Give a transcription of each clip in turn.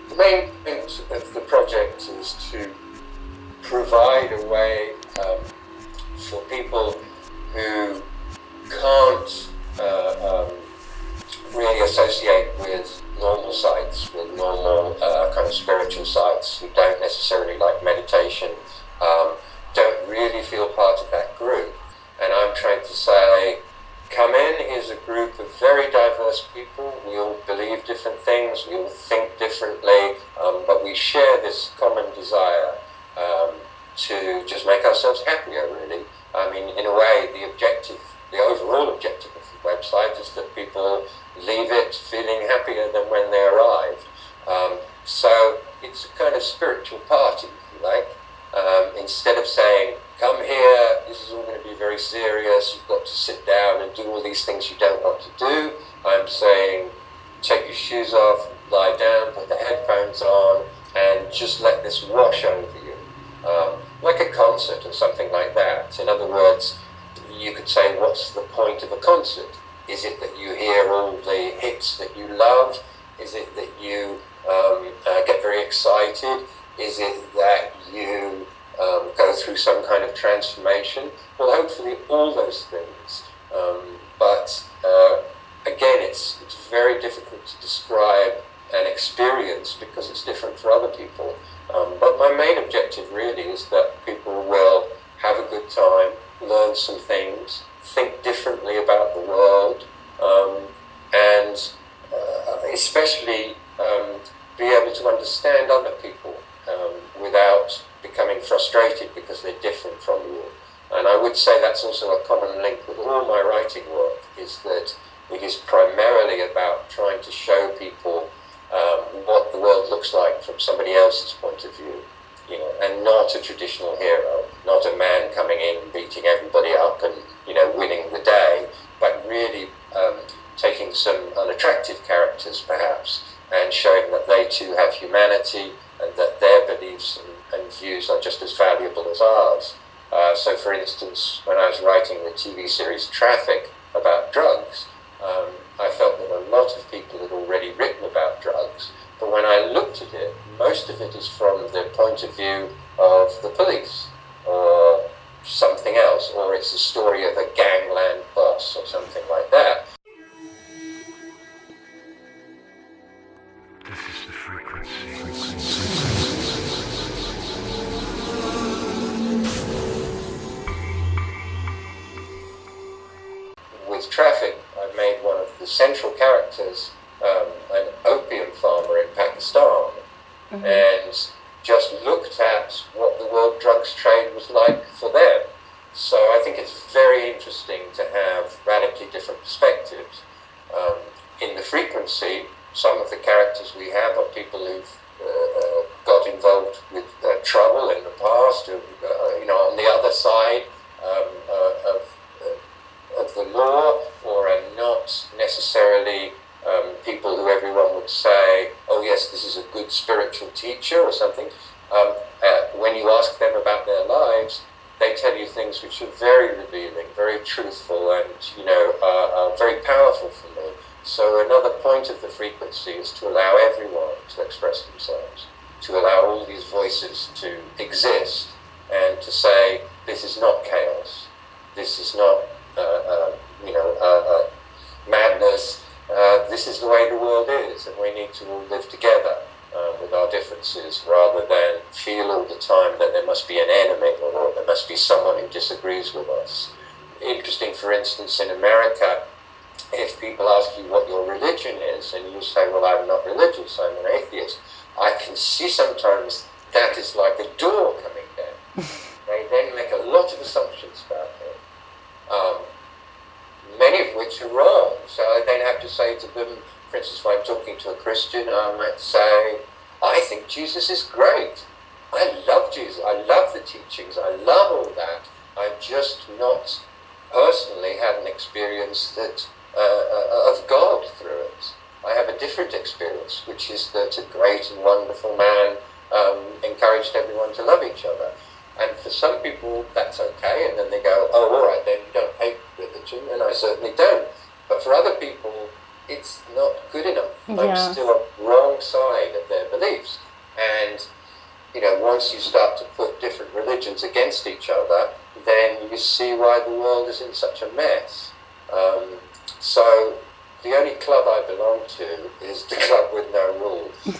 The main point of the project is to provide a way for people who can't really associate with normal sites, with normal kind of spiritual sites, who don't necessarily like meditation, don't really feel part of that group. And I'm trying to say, come in, here's a group of very diverse people, we all believe different things, we all think differently, but we share this common desire to just make ourselves happier, really. I mean, in a way, the overall objective of the website is that people leave it feeling happier than when they arrived. So it's a kind of spiritual party, if you like. Instead of saying, come here, this is all going to be very serious, you've got to sit down and do all these things you don't want to do, I'm saying, take your shoes off, lie down, put the headphones on, and just let this wash over you. Like a concert or something like that. In other words, you could say, what's the point of a concert? Is it that you hear all the hits that you love? Is it that you get very excited? Is it that you go through some kind of transformation? Well, hopefully all those things. But again, it's very difficult to describe an experience because it's different for other people. But my main objective really is that people will have a good time, learn some things, think differently about the world, and especially be able to understand other people without becoming frustrated because they're different from you. And I would say that's also a common link with all my writing work, is that it is primarily about trying to show people what the world looks like from somebody else's point of view, you know, and not a traditional hero, not a man coming in, beating everybody up and, you know, winning the day, but really taking some unattractive characters perhaps and showing that they too have humanity and that their beliefs and views are just as valuable as ours. So for instance, when I was writing the TV series Traffic about drugs, I felt that a lot of people had already written about drugs, but when I looked at it, most of it is from the point of view of the police or something else, or it's the story of a gangland boss or something like that. This is the frequency. With Traffic, I made one of the central characters an opium farmer in Pakistan, and just looked at what the world drugs trade was like for them. So I think it's very interesting to have radically different perspectives. In the frequency, some of the characters we have are people who've got involved with trouble in the past, who, you know, on the other side of the law, or are not necessarily people who everyone would say, oh yes, this is a good spiritual teacher or something. When you ask them about their lives, they tell you things which are very revealing, very truthful, and, you know, are very powerful for me. So another point of the frequency is to allow everyone to express themselves, to allow all these voices to exist, and to say, this is not chaos, this is not madness, this is the way the world is, and we need to all live together with our differences, rather than feel all the time that there must be an enemy or there must be someone who disagrees with us. Interesting, for instance, in America, if people ask you what your religion is, and you say, well, I'm not religious, I'm an atheist, I can see sometimes that is like a door coming down. They then make a lot of assumptions about him. many of which are wrong. So I then have to say to them, for instance, when I'm talking to a Christian, I might say, I think Jesus is great. I love Jesus. I love the teachings. I love all that. I've just not personally had an experience that of God through it. I have a different experience, which is that a great and wonderful man encouraged everyone to love each other. And for some people, that's okay, and then they go, oh, all right, then you don't hate religion, and I certainly don't. But for other people, it's not good enough. Yeah. I'm still on the wrong side of their beliefs. And, you know, once you start to put different religions against each other, then you see why the world is in such a mess. So the only club I belong to is the club with no rules.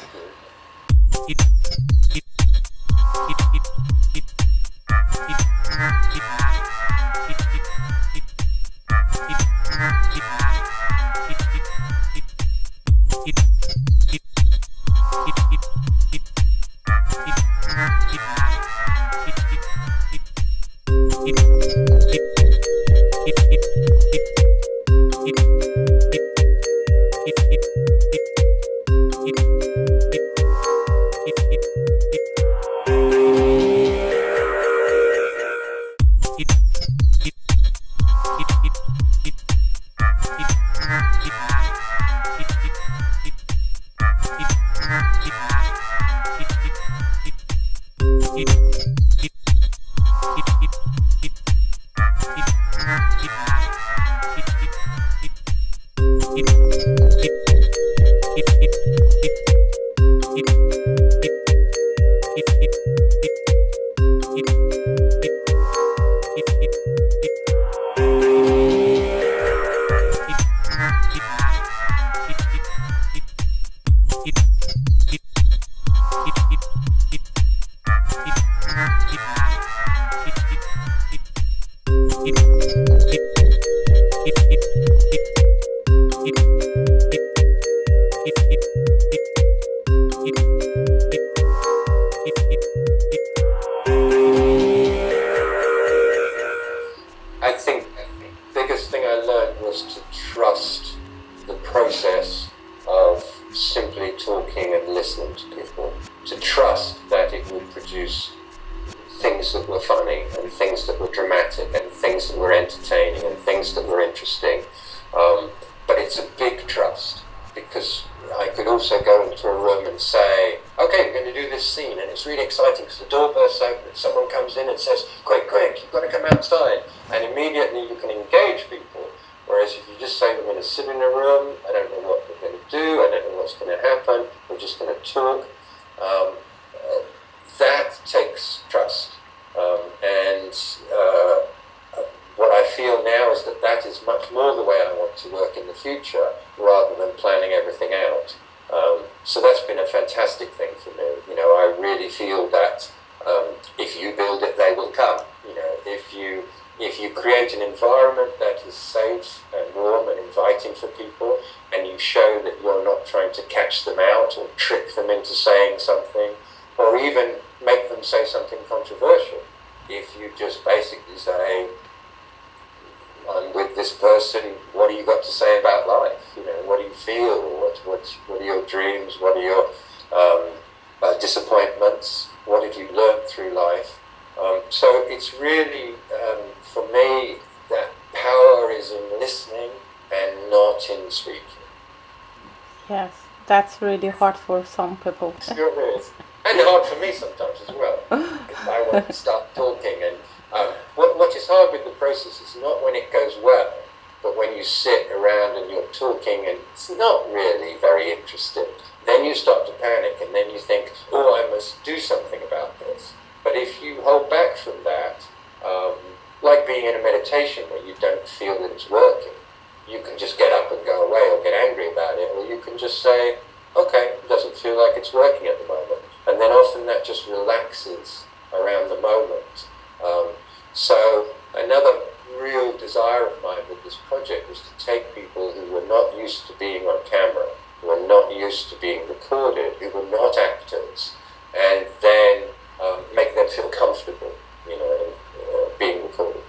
Yes, that's really hard for some people. It is. And hard for me sometimes as well. If I want to start talking. And what is hard with the process is not when it goes well, but when you sit around and you're talking and it's not really very interesting. Then you start to panic and then you think, oh, I must do something about this. But if you hold back from that, like being in a meditation where you don't feel that it's working, you can just get up and go away or get angry about it, or you can just say, okay, it doesn't feel like it's working at the moment. And then often that just relaxes around the moment. So another real desire of mine with this project was to take people who were not used to being on camera, who were not used to being recorded, who were not actors, and then make them feel comfortable, in being recorded.